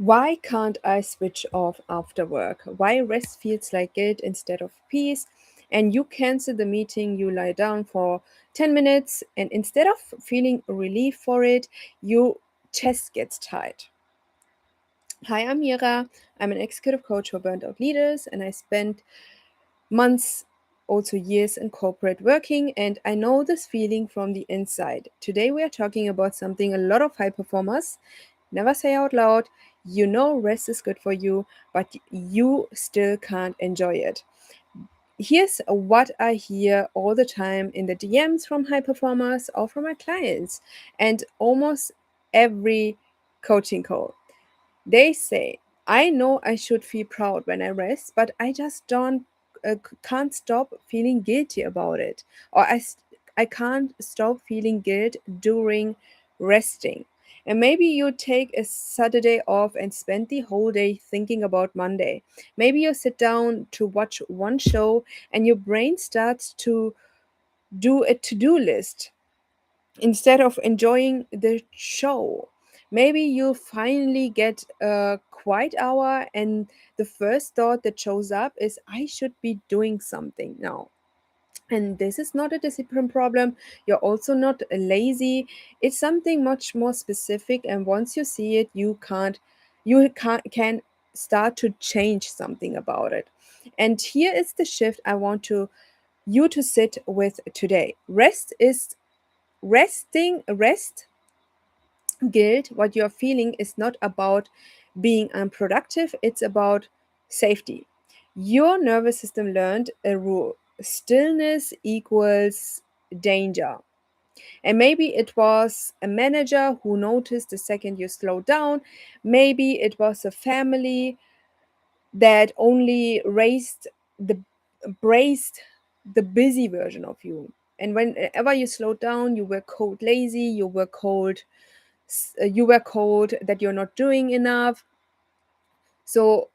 Why can't I switch off after work? Why rest feels like guilt instead of peace? And you cancel the meeting, you lie down for 10 minutes, and instead of feeling relief for it, your chest gets tight. Hi, I'm Mira. I'm an executive coach for burnt out leaders, and I spent months, also years in corporate working, and I know this feeling from the inside. Today, we are talking about something a lot of high performers never say out loud. You know, rest is good for you, but you still can't enjoy it. Here's what I hear all the time in the DMs from high performers or from my clients, and almost every coaching call. They say, I know I should feel proud when I rest, but I just don't can't stop feeling guilty about it. Or I can't stop feeling guilt during resting. And maybe you take a Saturday off and spend the whole day thinking about Monday. Maybe you sit down to watch one show and your brain starts to do a to do list instead of enjoying the show. Maybe you finally get a quiet hour, and the first thought that shows up is, I should be doing something now. And this is not a discipline problem. You're also not lazy. It's something much more specific. And once you see it, you can start to change something about it. And here is the shift I want to you to sit with today. Rest guilt, what you're feeling is not about being unproductive, it's about safety. Your nervous system learned a rule: stillness equals danger. And maybe it was a manager who noticed the second you slowed down. Maybe it was a family that only the braced the busy version of you. And whenever you slowed down, you were cold lazy, you were cold that you're not doing enough. So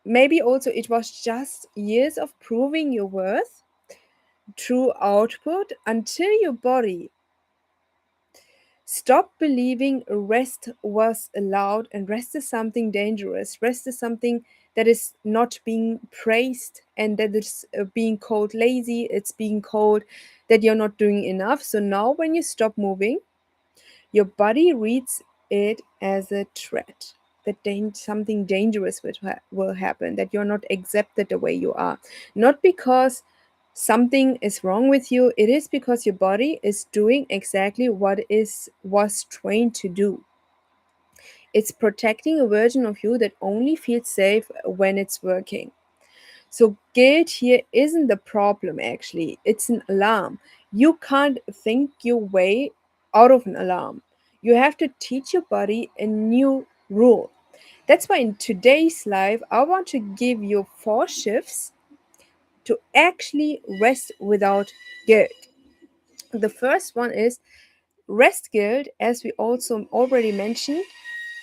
maybe also it was just years of proving your worth through output until your body stopped believing rest was allowed, and rest is something dangerous. Rest is something that is not being praised, and that is being called lazy. It's being called that you're not doing enough. So now when you stop moving, your body reads it as a threat, that something dangerous will happen, that you're not accepted the way you are. Not because something is wrong with you, it is because your body is doing exactly what is was trained to do. It's protecting a version of you that only feels safe when it's working. So guilt here isn't the problem actually, it's an alarm. You can't think your way out of an alarm. You have to teach your body a new rule. That's why in today's life, I want to give you 4 shifts to actually rest without guilt. The first one is rest guilt, as we also already mentioned,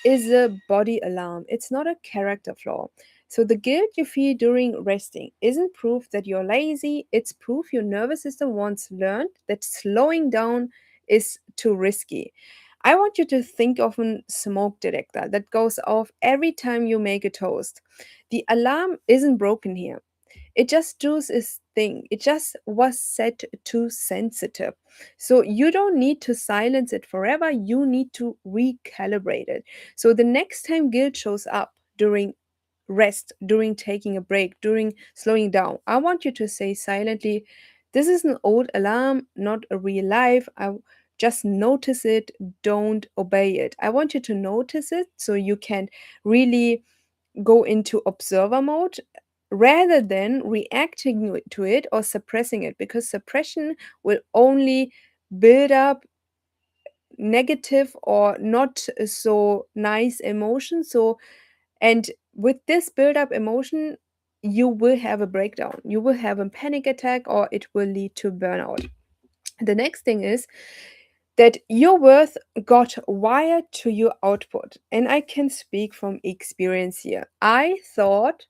is a body alarm. It's not a character flaw. So the guilt you feel during resting isn't proof that you're lazy, it's proof your nervous system once learned that slowing down is too risky. I want you to think of a smoke detector that goes off every time you make a toast. The alarm isn't broken here. It just does its thing. It just was set too sensitive. So you don't need to silence it forever. You need to recalibrate it. So the next time guilt shows up during rest, during taking a break, during slowing down, I want you to say silently, this is an old alarm, not a real life. I just notice it, don't obey it. I want you to notice it so you can really go into observer mode rather than reacting to it or suppressing it, because suppression will only build up negative or not so nice emotion. So and with this build up emotion, you will have a breakdown, you will have a panic attack, or it will lead to burnout. The next thing is that your worth got wired to your output, and I can speak from experience here. I thought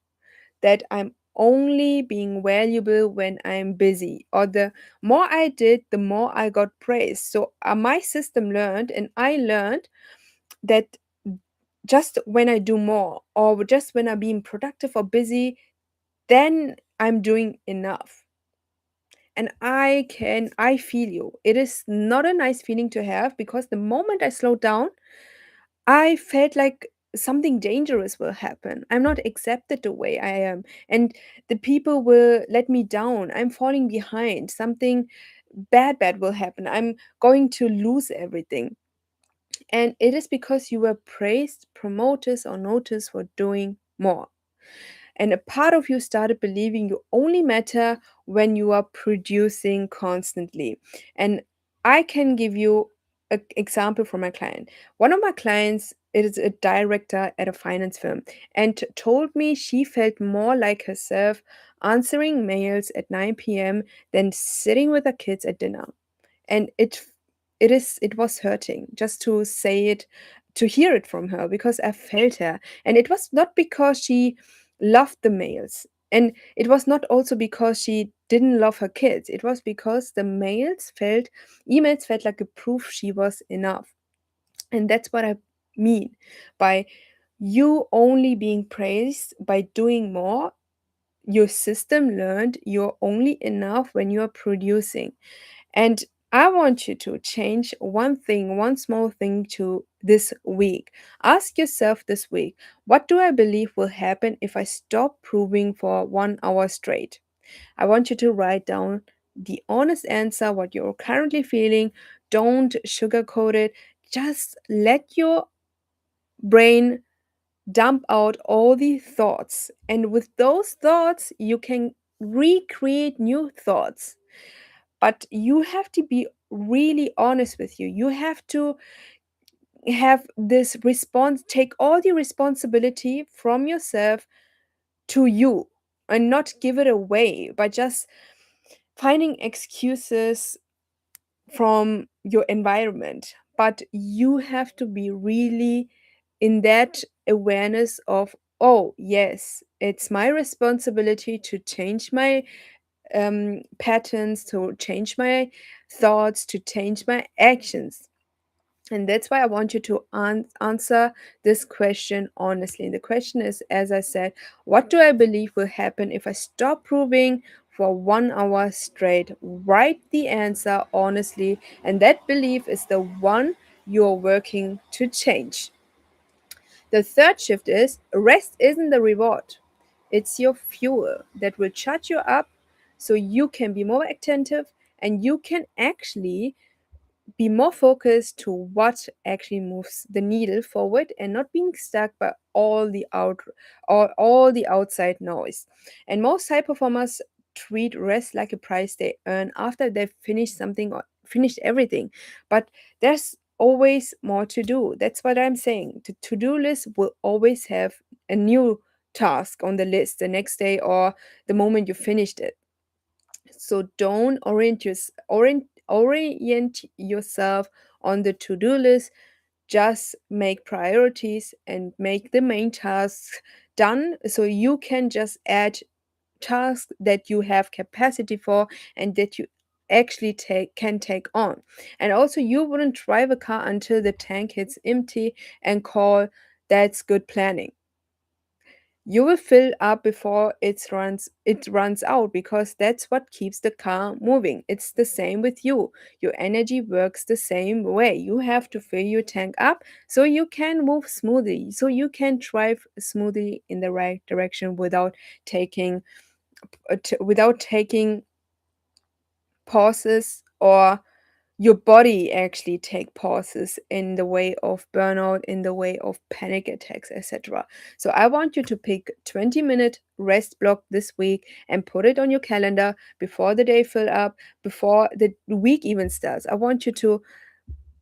that I'm only being valuable when I'm busy, or the more I did, the more I got praised. So my system learned, and I learned that just when I do more, or just when I'm being productive or busy, then I'm doing enough. And I feel you. It is not a nice feeling to have, because the moment I slowed down, I felt like something dangerous will happen. I'm not accepted the way I am. And the people will let me down. I'm falling behind. Something bad will happen. I'm going to lose everything. And it is because you were praised, promoted, or noticed for doing more. And a part of you started believing you only matter when you are producing constantly. And I can give you an example from my client. One of my clients is a director at a finance firm, and told me she felt more like herself answering mails at 9 p.m. than sitting with her kids at dinner. And it was hurting just to say it, to hear it from her, because I felt her. And it was not because she loved the males, and it was not also because she didn't love her kids. It was because the emails felt like a proof she was enough. And that's what I mean by you only being praised by doing more. Your system learned you're only enough when you're producing. And I want you to change one thing, one small thing to this week. Ask yourself this week, what do I believe will happen if I stop proving for 1 hour straight? I want you to write down the honest answer, what you're currently feeling. Don't sugarcoat it. Just let your brain dump out all the thoughts. And with those thoughts, you can recreate new thoughts. But you have to be really honest with you. You have to have this response, take all the responsibility from yourself to you, and not give it away by just finding excuses from your environment. But you have to be really in that awareness of, oh, yes, it's my responsibility to change my patterns, to change my thoughts, to change my actions. And that's why I want you to answer this question honestly. The question is, as I said, what do I believe will happen if I stop proving for 1 hour straight? Write the answer honestly, and that belief is the one you're working to change. The third shift is rest isn't the reward, it's your fuel that will charge you up so you can be more attentive, and you can actually be more focused to what actually moves the needle forward, and not being stuck by all the outside noise. And most high performers treat rest like a prize they earn after they've finished something or finished everything. But there's always more to do. That's what I'm saying. The to-do list will always have a new task on the list the next day or the moment you finished it. So don't orient yourself on the to-do list. Just make priorities and make the main tasks done, so you can just add tasks that you have capacity for and that you actually take on. And also, you wouldn't drive a car until the tank hits empty and call that's good planning. You will fill up before it runs out, because that's what keeps the car moving. It's the same with you. Your energy works the same way. You have to fill your tank up so you can move smoothly, so you can drive smoothly in the right direction without taking pauses, or your body actually take pauses in the way of burnout, in the way of panic attacks, etc. So I want you to pick 20-minute rest block this week and put it on your calendar before the day fill up, before the week even starts. I want you to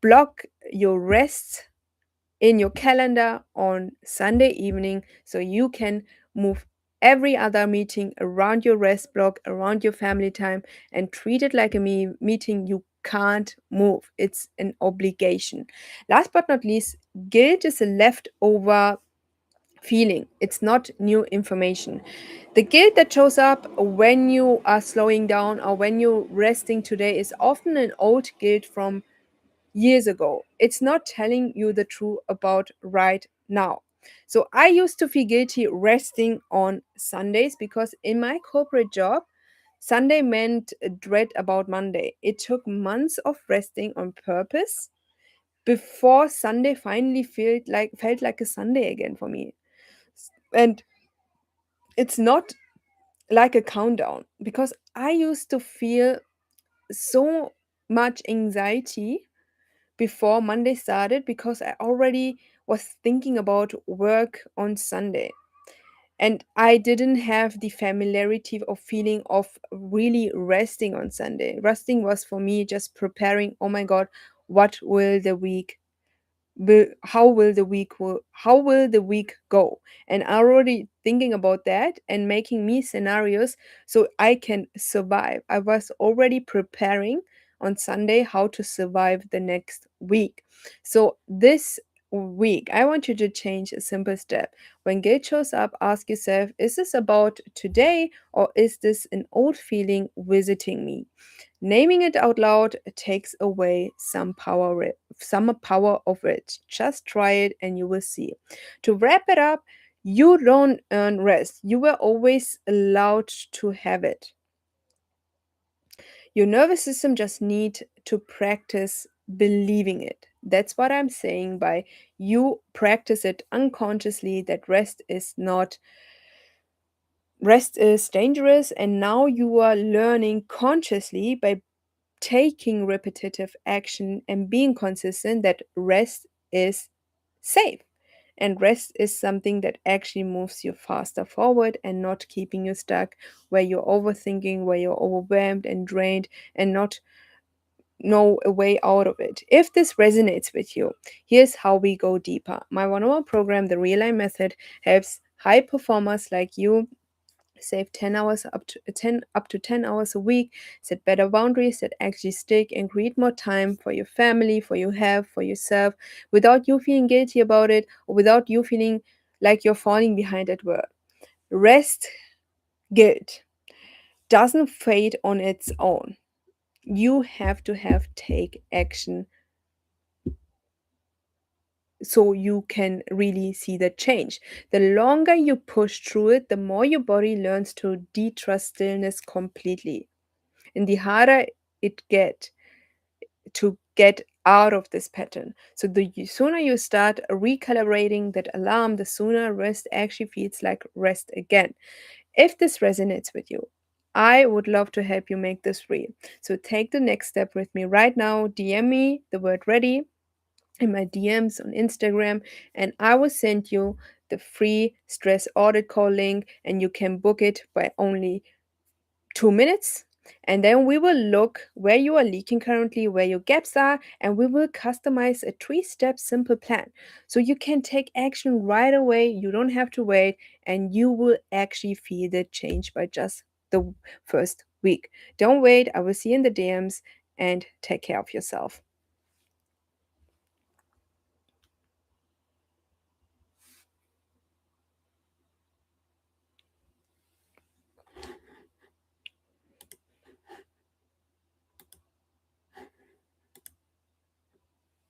block your rest in your calendar on Sunday evening, so you can move every other meeting around your rest block, around your family time, and treat it like a meeting you can't move. It's an obligation. Last but not least, guilt is a leftover feeling. It's not new information. The guilt that shows up when you are slowing down or when you're resting today is often an old guilt from years ago. It's not telling you the truth about right now. So I used to feel guilty resting on Sundays because in my corporate job, Sunday meant dread about Monday. It took months of resting on purpose before Sunday finally felt like a Sunday again for me. And it's not like a countdown because I used to feel so much anxiety before Monday started because I already was thinking about work on Sunday. And I didn't have the familiarity of feeling of really resting on Sunday. Resting was for me just preparing, oh my God, what will the week how will the week go, and already thinking about that and making me scenarios so I can survive. I was already preparing on Sunday how to survive the next week. So this week I want you to change a simple step. When guilt shows up, ask yourself, is this about today or is this an old feeling visiting me? Naming it out loud takes away some power of it. Just try it and you will see. To wrap it up, you don't earn rest. You were always allowed to have it. Your nervous system just need to practice believing it. That's what I'm saying by you practice it unconsciously that rest is dangerous, and now you are learning consciously by taking repetitive action and being consistent that rest is safe. And rest is something that actually moves you faster forward and not keeping you stuck where you're overthinking, where you're overwhelmed and drained and not know a way out of it. If this resonates with you, here's how we go deeper. My one-on-one program, the Realign Method, helps high performers like you save 10 hours up to 10 hours a week, set better boundaries that actually stick, and create more time for your family, for your health, for yourself, without you feeling guilty about it or without you feeling like you're falling behind at work. Rest guilt doesn't fade on its own. You have to take action so you can really see the change. The longer you push through it, the more your body learns to detrust stillness completely, and the harder it get to get out of this pattern. So the sooner you start recalibrating that alarm, the sooner rest actually feels like rest again. If this resonates with you, I would love to help you make this real. So take the next step with me right now. DM me the word ready in my DMs on Instagram, and I will send you the free stress audit call link, and you can book it by only 2 minutes. And then we will look where you are leaking currently, where your gaps are, and we will customize a 3 step simple plan so you can take action right away. You don't have to wait, and you will actually feel the change by just the first week. Don't wait. I will see you in the DMs, and take care of yourself.